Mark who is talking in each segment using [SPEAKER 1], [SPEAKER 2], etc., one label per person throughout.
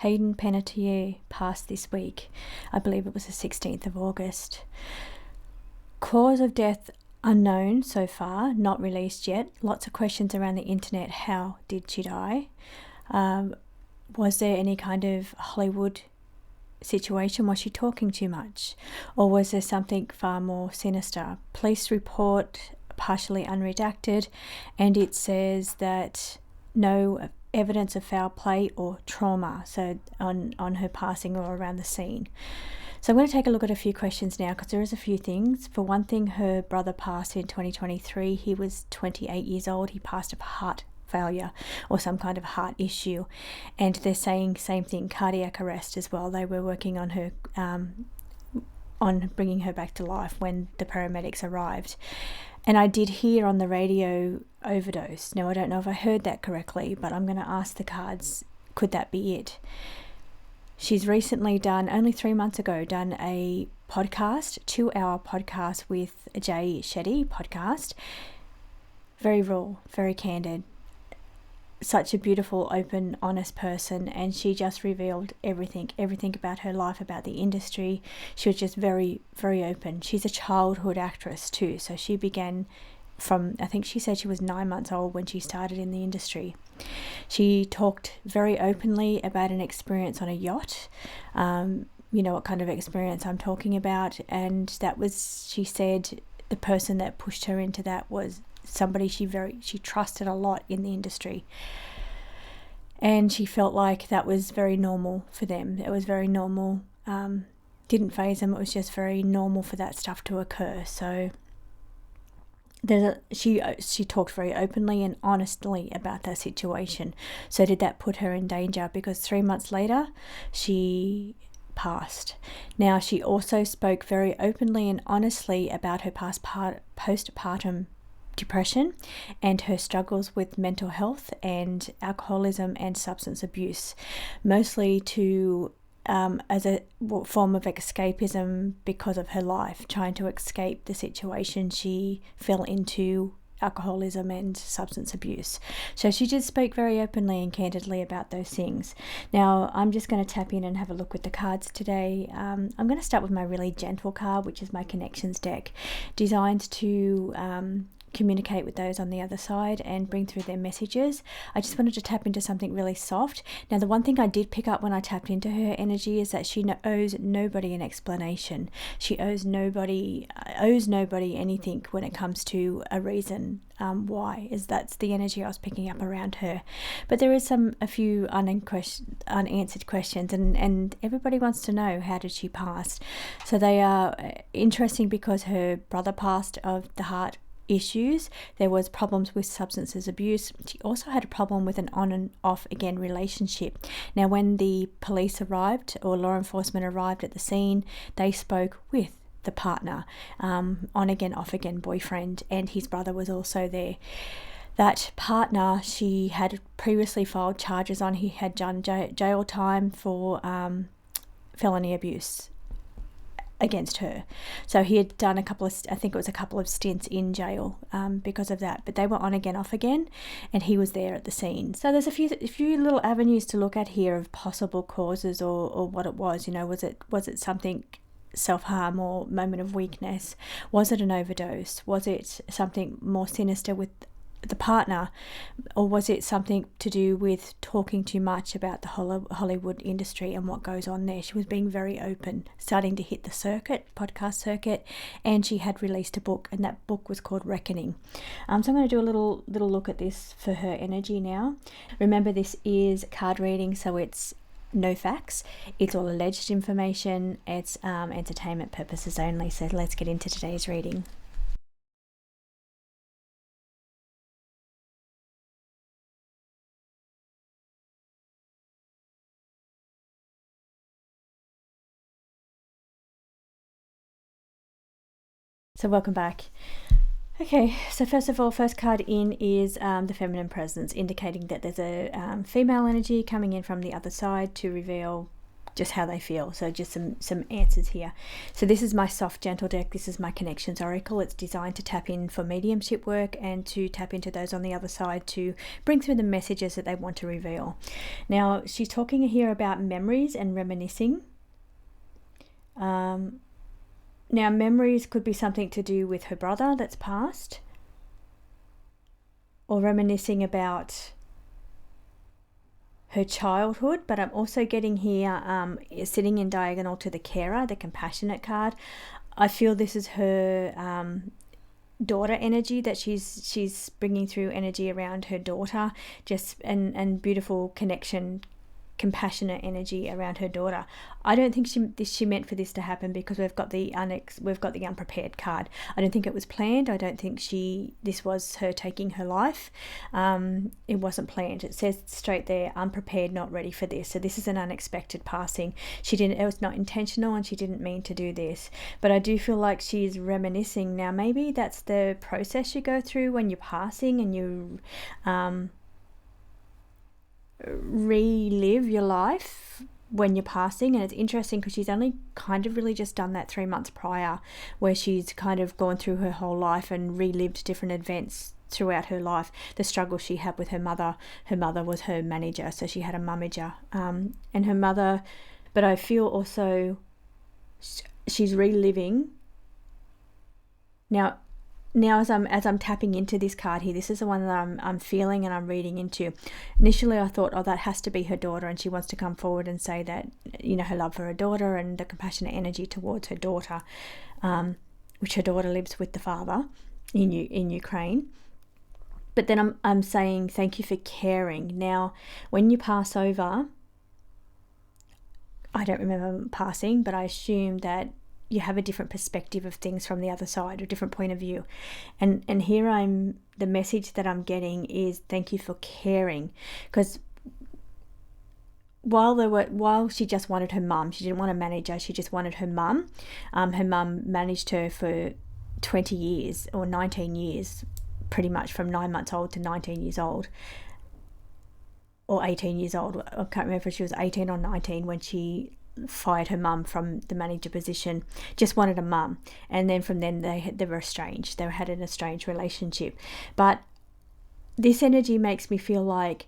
[SPEAKER 1] Hayden Panettiere passed this week. I believe it was the 16th of August. Cause of death unknown so far, not released yet. Lots of questions around the internet. How did she die? Was there any kind of Hollywood situation? Was she talking too much? Or was there something far more sinister? Police report partially unredacted, and it says that no evidence of foul play or trauma, so on her passing or around the scene. So I'm going to take a look at a few questions now, because there is a few things. For one thing, her brother passed in 2023. He was 28 years old. He passed of heart failure or some kind of heart issue, and they're saying same thing, cardiac arrest as well. They were working on her on bringing her back to life when the paramedics arrived. And I did hear on the radio overdose. Now, I don't know if I heard that correctly, but I'm going to ask the cards, could that be it? She's recently only 3 months ago, done a podcast, 2-hour podcast with Jay Shetty podcast. Very raw, very candid. Such a beautiful, open, honest person, and she just revealed everything about her life, about the industry. She was just very, very open. She's a childhood actress too, so she began from, I think she said she was 9 months old when she started in the industry. She talked very openly about an experience on a yacht. You know what kind of experience I'm talking about, and that was, she said, the person that pushed her into that was somebody she trusted a lot in the industry, and she felt like that was very normal for them. It was very normal, didn't faze them. It was just very normal for that stuff to occur. So she talked very openly and honestly about that situation. So did that put her in danger? Because 3 months later she passed. Now, she also spoke very openly and honestly about her postpartum depression and her struggles with mental health and alcoholism and substance abuse, mostly as a form of escapism because of her life, trying to escape the situation she fell into, alcoholism and substance abuse. So she did speak very openly and candidly about those things. Now, I'm just going to tap in and have a look with the cards today. I'm going to start with my really gentle card, which is my connections deck, designed to communicate with those on the other side and bring through their messages. I just wanted to tap into something really soft. Now, the one thing I did pick up when I tapped into her energy is that she owes nobody an explanation. She owes nobody anything when it comes to a reason why. That's the energy I was picking up around her. But there is a few unanswered questions, and everybody wants to know, how did she pass? So they are interesting because her brother passed of the heart issues. There was problems with substances abuse. She also had a problem with an on and off again relationship. Now, when the police arrived, or law enforcement arrived at the scene, they spoke with the partner, on again, off again boyfriend, and his brother was also there. That partner, she had previously filed charges on. He had done jail time for felony abuse against her. So he had done a couple of stints in jail because of that, but they were on again, off again, and he was there at the scene. So there's a few little avenues to look at here of possible causes or what it was. You know, was it something self-harm or moment of weakness? Was it an overdose? Was it something more sinister with the partner, or was it something to do with talking too much about the Hollywood industry and what goes on there? She was being very open, starting to hit the podcast circuit, and she had released a book, and that book was called Reckoning. So I'm going to do a little look at this for her energy now. Remember, this is card reading, so it's no facts. It's all alleged information. It's entertainment purposes only. So let's get into today's reading. So welcome back. Okay, so first of all, first card in is the feminine presence, indicating that there's a female energy coming in from the other side to reveal just how they feel. So just some answers here. So this is my soft gentle deck. This is my connections oracle. It's designed to tap in for mediumship work and to tap into those on the other side to bring through the messages that they want to reveal. Now she's talking here about memories and reminiscing. Now memories could be something to do with her brother that's passed, or reminiscing about her childhood. But I'm also getting here sitting in diagonal to the carer, the compassionate card. I feel this is her daughter energy, that she's bringing through energy around her daughter, just and beautiful connection, compassionate energy around her daughter. I don't think she meant for this to happen, because we've got the unprepared card. I don't think it was planned. I don't think this was her taking her life. It wasn't planned. It says straight there, unprepared, not ready for this. So this is an unexpected passing. It was not intentional, and she didn't mean to do this. But I do feel like she's reminiscing. Now maybe that's the process you go through when you're passing, and you relive your life when you're passing. And it's interesting because she's only kind of really just done that 3 months prior, where she's kind of gone through her whole life and relived different events throughout her life. The struggle she had with her mother was her manager, so she had a mummager, and her mother. But I feel also she's reliving now as I'm tapping into this card here. This is the one that I'm feeling and I'm reading into. Initially I thought, that has to be her daughter, and she wants to come forward and say that, her love for her daughter and the compassionate energy towards her daughter, which her daughter lives with the father in Ukraine. But then I'm saying thank you for caring. Now when you pass over, I don't remember passing, but I assume that you have a different perspective of things from the other side, a different point of view. And here the message that I'm getting is thank you for caring. Because while she just wanted her mum, she didn't want a manager, she just wanted her mum. Her mum managed her for 20 years or 19 years, pretty much from 9 months old to 19 years old. Or 18 years old. I can't remember if she was 18 or 19 when she fired her mum from the manager position. Just wanted a mum, and then from then they were estranged. They had an estranged relationship. But this energy makes me feel like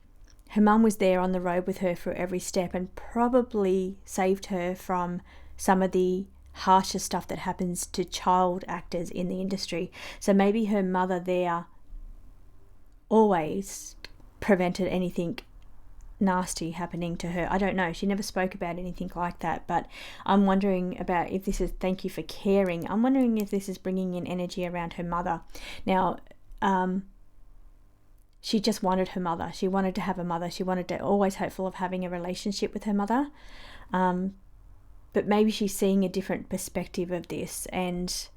[SPEAKER 1] her mum was there on the road with her for every step, and probably saved her from some of the harsher stuff that happens to child actors in the industry. So maybe her mother there always prevented anything nasty happening to her. I don't know. She never spoke about anything like that, but I'm wondering about if this is thank you for caring. I'm wondering if this is bringing in energy around her mother. Now, she just wanted her mother. She wanted to have a mother. She wanted to, always hopeful of having a relationship with her mother. But maybe she's seeing a different perspective of this, and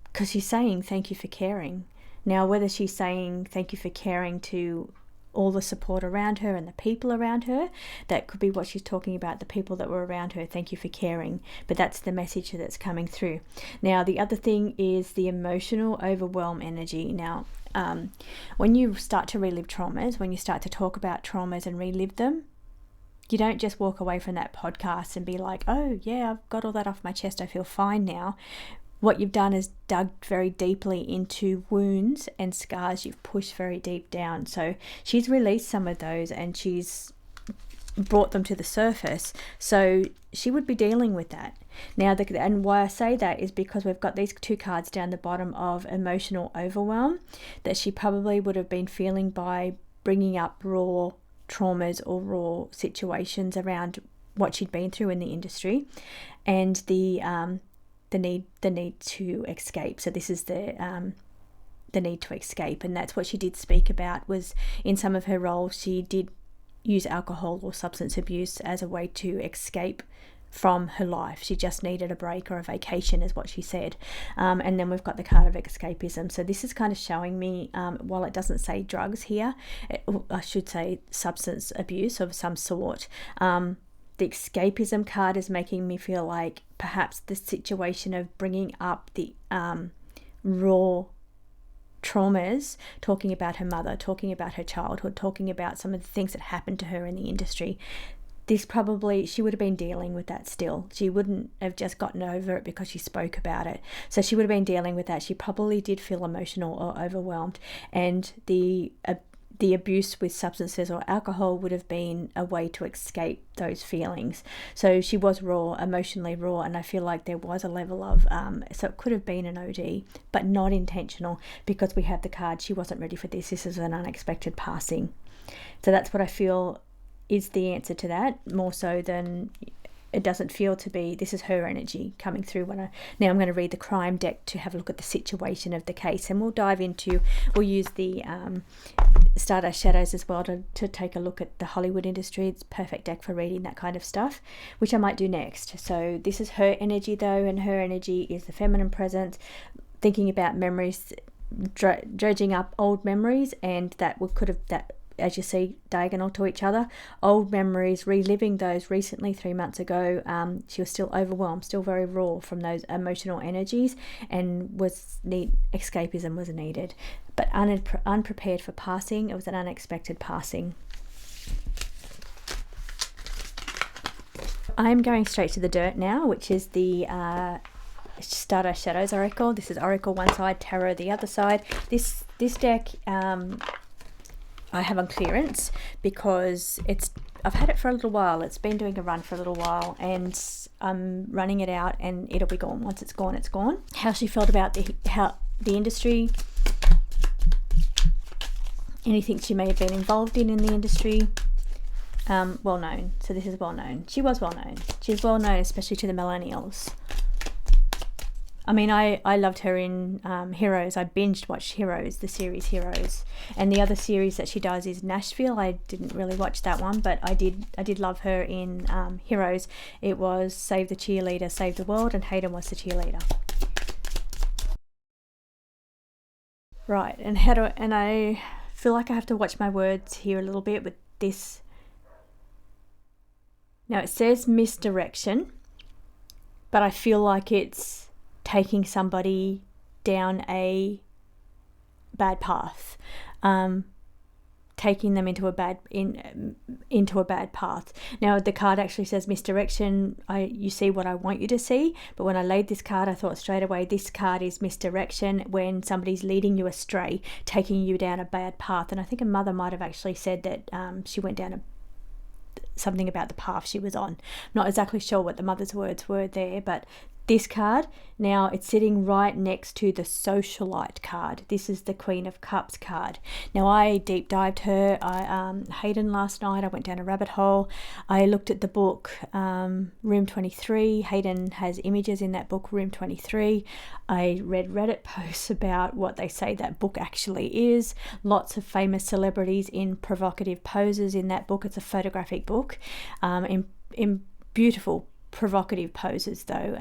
[SPEAKER 1] because she's saying thank you for caring. Now, whether she's saying thank you for caring to all the support around her and the people around her, that could be what she's talking about, the people that were around her. Thank you for caring. But that's the message that's coming through. Now, the other thing is the emotional overwhelm energy. Now, when you start to relive traumas, when you start to talk about traumas and relive them, you don't just walk away from that podcast and be like, oh yeah, I've got all that off my chest, I feel fine now. What you've done is dug very deeply into wounds and scars. You've pushed very deep down. So she's released some of those and she's brought them to the surface. So she would be dealing with that. Now, and why I say that is because we've got these two cards down the bottom of emotional overwhelm that she probably would have been feeling by bringing up raw traumas or raw situations around what she'd been through in the industry, and the need to escape. So this is the need to escape, and that's what she did speak about. Was in some of her roles she did use alcohol or substance abuse as a way to escape from her life. She just needed a break or a vacation, is what she said. And then we've got the card of escapism. So this is kind of showing me, while it doesn't say drugs here, I should say substance abuse of some sort. The escapism card is making me feel like perhaps the situation of bringing up the raw traumas, talking about her mother, talking about her childhood, talking about some of the things that happened to her in the industry. this probably, she would have been dealing with that still. She wouldn't have just gotten over it because she spoke about it. So she would have been dealing with that. She probably did feel emotional or overwhelmed, and the abuse with substances or alcohol would have been a way to escape those feelings. So she was raw, emotionally raw, and I feel like there was a level of, so it could have been an OD, but not intentional, because we have the card, she wasn't ready for this. This is an unexpected passing. So that's what I feel is the answer to that, more so than it doesn't feel to be. This is her energy coming through. Now I'm going to read the crime deck to have a look at the situation of the case, and we'll use the Stardust Shadows as well to take a look at the Hollywood industry. It's perfect deck for reading that kind of stuff, which I might do next. So this is her energy though, and her energy is the feminine presence, thinking about memories, dredging up old memories, and that as you see, diagonal to each other, old memories, reliving those recently 3 months ago. She was still overwhelmed, still very raw from those emotional energies, and escapism was needed, but unprepared for passing. It was an unexpected passing. I'm going straight to the dirt now, which is the Stardust Shadows Oracle. This is Oracle one side, Tarot the other side. This deck I have on clearance because I've had it for a little while. It's been doing a run for a little while, and I'm running it out, and it'll be gone. Once it's gone, it's gone. How she felt about the industry, anything she may have been involved in the industry. Well known. So this is well known. She was well known. She's well known, especially to the millennials. I mean, I loved her in Heroes. I binged watched Heroes, the series Heroes, and the other series that she does is Nashville. I didn't really watch that one, but I did love her in Heroes. It was Save the Cheerleader, Save the World, and Hayden was the cheerleader. Right, and I feel like I have to watch my words here a little bit with this. Now it says misdirection, but I feel like it's taking somebody down a bad path, taking them into a bad path. Now the card actually says misdirection. You see what I want you to see, but when I laid this card, I thought straight away this card is misdirection, when somebody's leading you astray, taking you down a bad path. And I think a mother might have actually said that she went down something about the path she was on. Not exactly sure what the mother's words were there, but this card, now it's sitting right next to the socialite card. This is the Queen of Cups card. Now I deep dived her. Hayden last night, I went down a rabbit hole. I looked at the book Room 23. Hayden has images in that book, Room 23. I read Reddit posts about what they say that book actually is. Lots of famous celebrities in provocative poses in that book. It's a photographic book, in beautiful provocative poses though.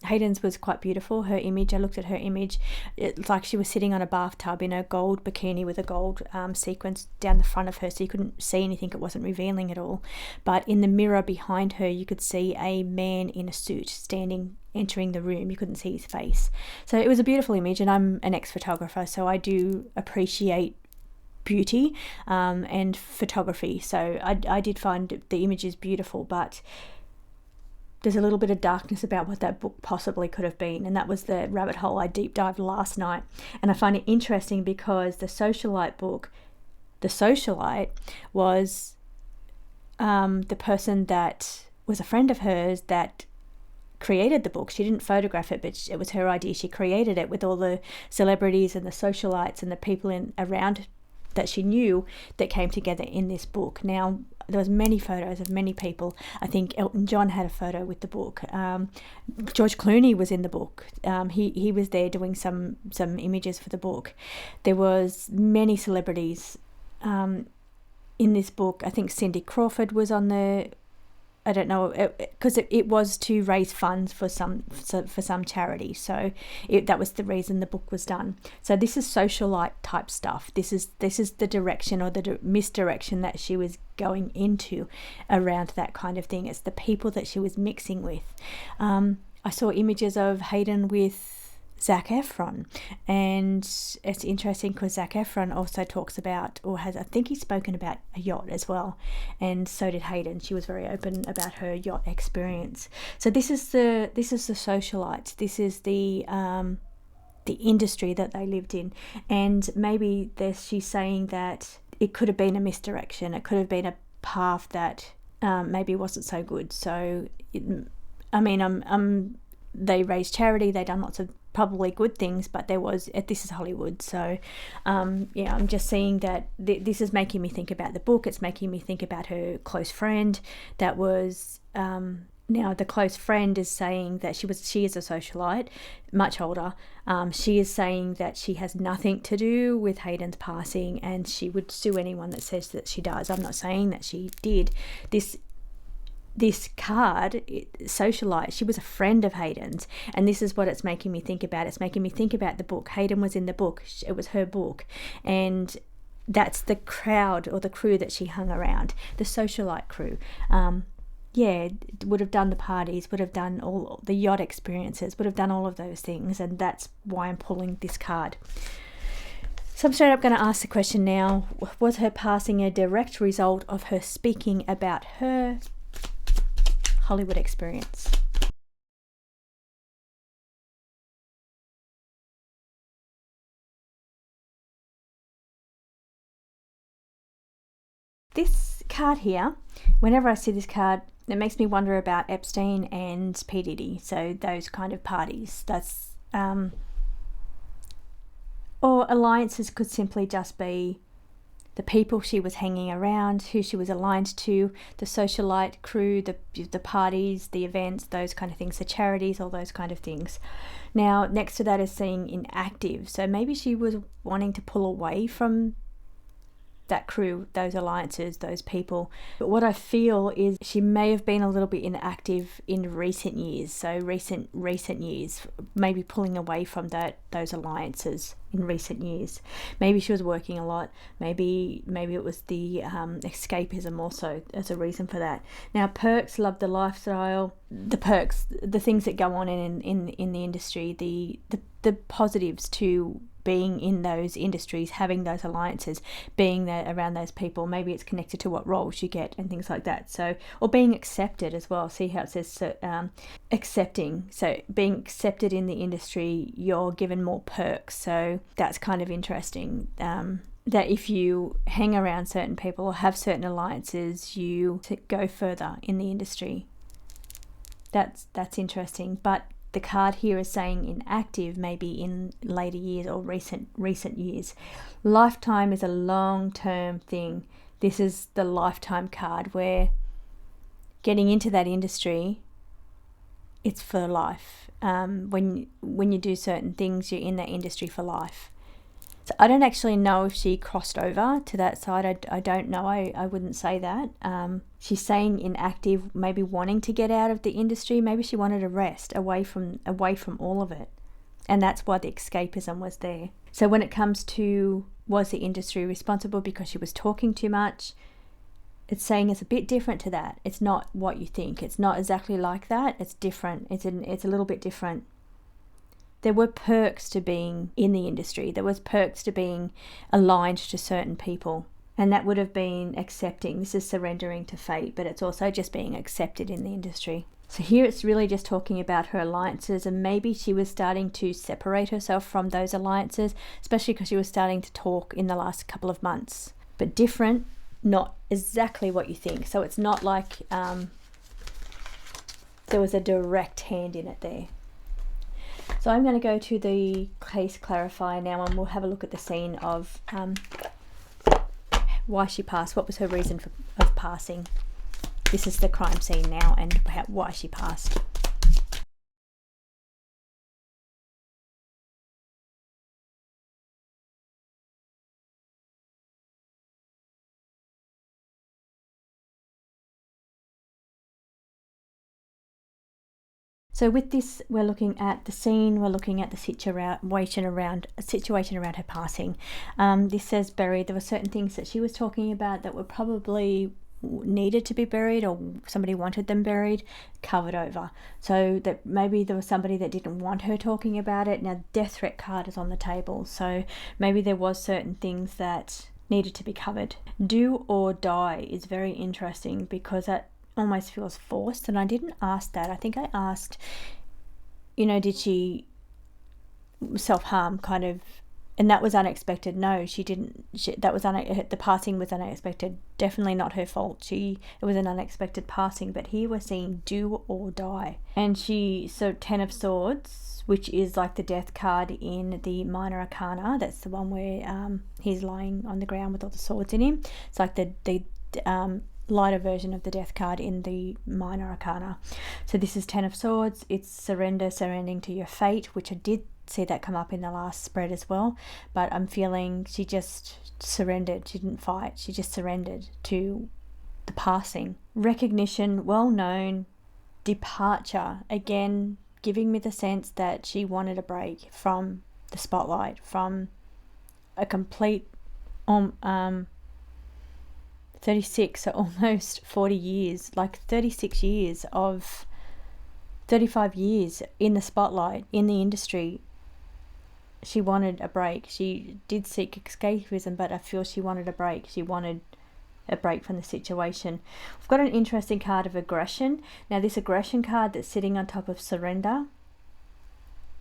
[SPEAKER 1] Hayden's was quite beautiful. Her image, I looked at her image, it's like she was sitting on a bathtub in a gold bikini with a gold sequence down the front of her, so you couldn't see anything. It wasn't revealing at all, but in the mirror behind her you could see a man in a suit entering the room. You couldn't see his face. So it was a beautiful image, and I'm an ex-photographer, so I do appreciate beauty and photography, so I did find the images beautiful, but there's a little bit of darkness about what that book possibly could have been, and that was the rabbit hole I deep dived last night. And I find it interesting because the socialite book, the socialite was the person that was a friend of hers that created the book. She didn't photograph it, but it was her idea. She created it with all the celebrities and the socialites and the people around that she knew that came together in this book. Now there was many photos of many people. I think Elton John had a photo with the book. George Clooney was in the book. He was there doing some images for the book. There was many celebrities in this book. I think Cindy Crawford was on the, I don't know, because it was to raise funds for some charity. So that was the reason the book was done. So this is socialite type stuff. This is the direction or the misdirection that she was going into around that kind of thing. It's the people that she was mixing with. I saw images of Hayden with Zac Efron. And it's interesting because Zac Efron also talks about, or has, I think he's spoken about a yacht as well, and so did Hayden. She was very open about her yacht experience. So this is the socialites. This is the industry that they lived in, and maybe she's saying that it could have been a misdirection. It could have been a path that maybe wasn't so good. So they raised charity, they done lots of probably good things, but this is Hollywood. So I'm just seeing that this is making me think about the book. It's making me think about her close friend that was now the close friend is saying that she is a socialite, much older. She is saying that she has nothing to do with Hayden's passing, and she would sue anyone that says that she does. I'm not saying that she did. This card, socialite, she was a friend of Hayden's, and this is what it's making me think about. It's making me think about the book. Hayden was in the book. It was her book, and that's the crowd or the crew that she hung around, the socialite crew. Would have done the parties, would have done all the yacht experiences, would have done all of those things, and that's why I'm pulling this card. So I'm straight up going to ask the question now, was her passing a direct result of her speaking about her Hollywood experience? This card here, whenever I see this card, it makes me wonder about Epstein and P. Diddy, so those kind of parties. That's or alliances could simply just be the people she was hanging around, who she was aligned to, the socialite crew, the parties, the events, those kind of things, the charities, all those kind of things. Now, next to that is seeing inactive. So maybe she was wanting to pull away from that crew, those alliances, those people. But what I feel is she may have been a little bit inactive in recent years. So recent years, maybe pulling away from those alliances in recent years. Maybe she was working a lot. Maybe it was the escapism also as a reason for that. Now, perks, love the lifestyle, the perks, the things that go on in the industry, the positives to being in those industries, having those alliances, being there around those people. Maybe it's connected to what roles you get and things like that. So, or being accepted as well. See how it says accepting. So being accepted in the industry, you're given more perks. So that's kind of interesting. That if you hang around certain people or have certain alliances, you go further in the industry. That's interesting. But the card here is saying inactive, maybe in later years or recent years. Lifetime is a long-term thing. This is the lifetime card where getting into that industry, it's for life. When you do certain things, you're in that industry for life. So I don't actually know if she crossed over to that side. I don't know. I wouldn't say that. She's saying inactive, maybe wanting to get out of the industry. Maybe she wanted a rest away from all of it. And that's why the escapism was there. So when it comes to, was the industry responsible because she was talking too much? It's saying it's a bit different to that. It's not what you think. It's not exactly like that. It's different. It's a little bit different. There were perks to being in the industry. There was perks to being aligned to certain people. And that would have been accepting. This is surrendering to fate, but it's also just being accepted in the industry. So here it's really just talking about her alliances, and maybe she was starting to separate herself from those alliances, especially because she was starting to talk in the last couple of months. But different, not exactly what you think. So it's not like there was a direct hand in it there. So I'm going to go to the case clarifier now, and we'll have a look at the scene of why she passed. What was her reason of passing? This is the crime scene now, and why she passed. So with this, we're looking at the scene, we're looking at the situation around her passing. This says buried. There were certain things that she was talking about that were probably needed to be buried or somebody wanted them buried, covered over. So that maybe there was somebody that didn't want her talking about it. Now, death threat card is on the table, so maybe there was certain things that needed to be covered. Do or die is very interesting because that almost feels forced, and I didn't ask that. I think I asked, did she self-harm kind of, and that was unexpected. No, she didn't. The passing was unexpected. Definitely not her fault. It was an unexpected passing. But here we're seeing do or die. And so 10 of Swords, which is like the death card in the Minor Arcana. That's the one where he's lying on the ground with all the swords in him. It's like the lighter version of the death card in the Minor Arcana. So this is 10 of Swords. It's surrendering to your fate, which I did see that come up in the last spread as well, but I'm feeling she just surrendered. She didn't fight, she just surrendered to the passing. Recognition, well known, departure, again giving me the sense that she wanted a break from the spotlight, from a complete 36, so almost 40 years, like 36 years of 35 years in the spotlight, in the industry. She wanted a break. She did seek escapism, but I feel she wanted a break. She wanted a break from the situation. We've got an interesting card of aggression. Now, this aggression card that's sitting on top of surrender,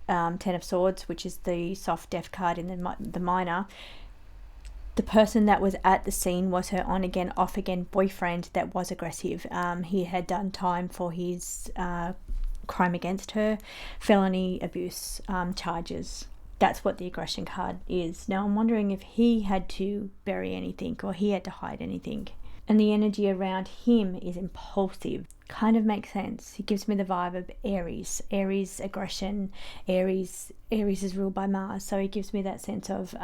[SPEAKER 1] 10 of Swords, which is the soft death card in the minor. The person that was at the scene was her on-again, off-again boyfriend that was aggressive. He had done time for his crime against her, felony abuse charges. That's what the aggression card is. Now, I'm wondering if he had to bury anything or he had to hide anything. And the energy around him is impulsive. Kind of makes sense. He gives me the vibe of Aries. Aries, aggression. Aries is ruled by Mars. So he gives me that sense of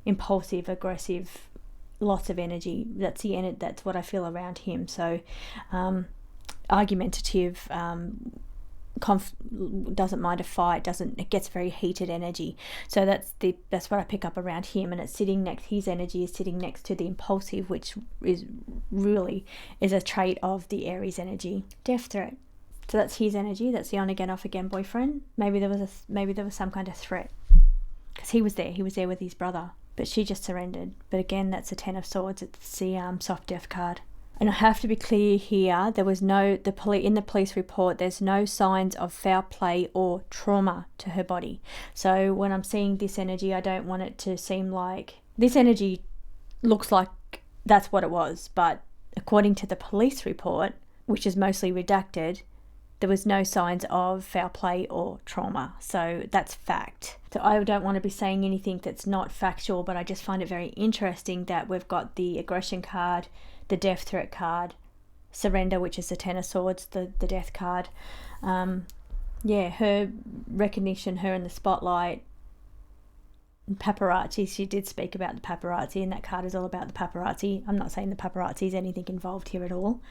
[SPEAKER 1] impulsive, aggressive, lots of energy. That's what I feel around him. So argumentative, doesn't mind a fight, it gets very heated energy. So that's what I pick up around him, and it's sitting next, his energy is sitting next to the impulsive, which is really a trait of the Aries energy. Death threat. So that's his energy. That's the on again, off again boyfriend. Maybe there was some kind of threat because he was there with his brother, but she just surrendered. But again, that's a 10 of Swords. It's the soft death card. And I have to be clear here, there was in the police report, there's no signs of foul play or trauma to her body. So when I'm seeing this energy, I don't want it to seem like, this energy looks like that's what it was. But according to the police report, which is mostly redacted, there was no signs of foul play or trauma. So that's fact. So I don't want to be saying anything that's not factual, but I just find it very interesting that we've got the aggression card, the death threat card, surrender, which is the 10 of Swords, the death card. Her recognition, her in the spotlight, paparazzi. She did speak about the paparazzi, and that card is all about the paparazzi. I'm not saying the paparazzi is anything involved here at all,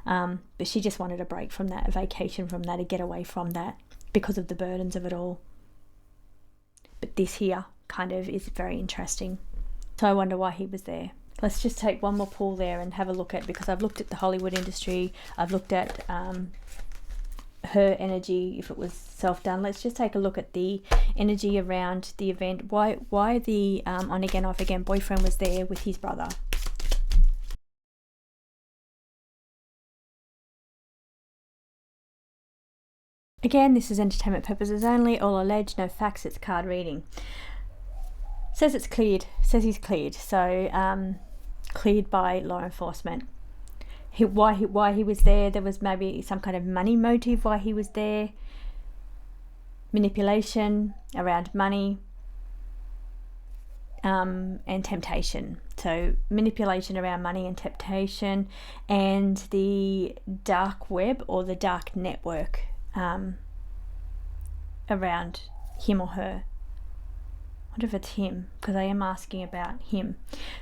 [SPEAKER 1] but she just wanted a break from that, a vacation from that, a get away from that because of the burdens of it all. But this here kind of is very interesting. So I wonder why he was there. Let's just take one more pull there and have a look at, because I've looked at the Hollywood industry, I've looked at her energy, if it was self-done. Let's just take a look at the energy around the event. Why the on again, off again boyfriend was there with his brother. Again, this is entertainment purposes only, all alleged, no facts, it's card reading. Says it's cleared, says he's cleared. So cleared by law enforcement. Why he was there was maybe some kind of money motive why he was there. Manipulation around money and temptation. So manipulation around money and temptation, and the dark web or the dark network around him or her. I wonder if it's him, because I am asking about him,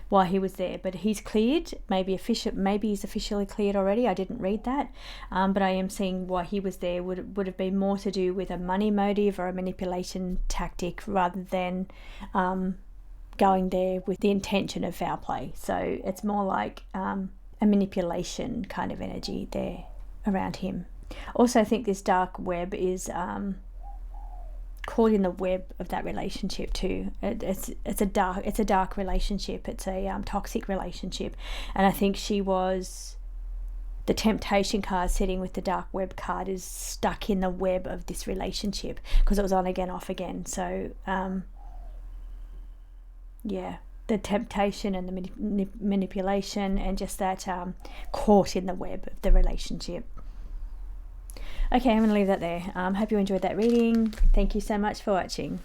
[SPEAKER 1] why he was there. But he's cleared, maybe he's officially cleared already. I didn't read that, but I am seeing why he was there would have been more to do with a money motive or a manipulation tactic rather than going there with the intention of foul play. So it's more like a manipulation kind of energy there around him. Also, I think this dark web is caught in the web of that relationship too. It's a dark relationship. It's a toxic relationship, and I think she was, the temptation card sitting with the dark web card is stuck in the web of this relationship because it was on again, off again. So yeah, the temptation and the manipulation and just that caught in the web of the relationship. Okay, I'm going to leave that there. Hope you enjoyed that reading. Thank you so much for watching.